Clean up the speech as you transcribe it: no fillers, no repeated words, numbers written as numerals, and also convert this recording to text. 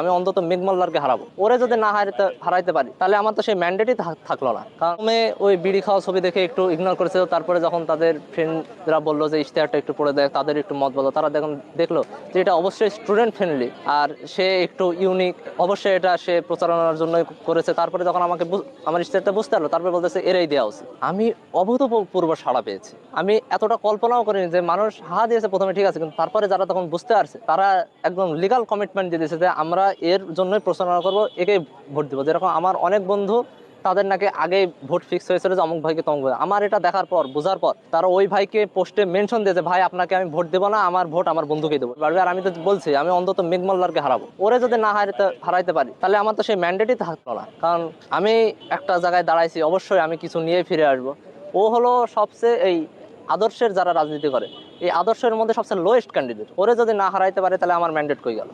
আমি অন্তত মেঘমল্লারকে হারাবো। ওরে যদি না হারাইতে পারি তাহলে আমার তো সেই ম্যান্ডেটই থাকলো না। কারণ ওই বিড়ি খাওয়া ছবি দেখে একটু ইগনোর করেছে, তারপরে যখন তাদের ফ্রেন্ডরা বললো যে ইশতেহারটা একটু পড়ে দেয়, তাদের একটু মত বলো, তারা দেখলো যে এটা অবশ্যই স্টুডেন্ট ফ্রেন্ডলি আর সে একটু ইউনিক, অবশ্যই এটা সে প্রচারণার জন্য করেছে। তারপরে যখন আমার ইশতেহারটা বুঝতে পারলো, তারপরে বলতেছে এরাই দেওয়া উচিত। আমি অভূতপূর্ব সাড়া পেয়েছি। আমি এতটা কল্পনাও করিনি যে মানুষ হা দিয়েছে প্রথমে, ঠিক আছে, কিন্তু তারপরে যারা তখন বুঝতে পারছে তারা একদম লিগাল কমিটমেন্ট দিয়ে দিয়েছে যে আমরা এর জন্যই প্রচারণা করবো, একে ভোট দিব। যেরকম আমার অনেক বন্ধু, তাদের নাকি আগে ভোট ফিক্স হয়েছিল যে অমুক ভাইকে তমুক ভাই। আমার এটা দেখার পর, বোঝার পর, তারা ওই ভাইকে পোস্টে মেনশন দিয়েছে, ভাই আপনাকে আমি ভোট দেবো না, আমার ভোট আমার বন্ধুকে দেবো। আর আমি তো বলছি আমি অন্তত মেঘমল্লারকে হারাবো। ওরে যদি না হারাইতে পারি তাহলে আমার তো সেই ম্যান্ডেটই থাকলো না। কারণ আমি একটা জায়গায় দাঁড়াইছি, অবশ্যই আমি কিছু নিয়ে ফিরে আসবো। ও হলো সবচেয়ে এই আদর্শের যারা রাজনীতি করে, এই আদর্শের মধ্যে সবচেয়ে লোয়েস্ট ক্যান্ডিডেট। ওরে যদি না হারাইতে পারে তাহলে আমার ম্যান্ডেট কই গেল।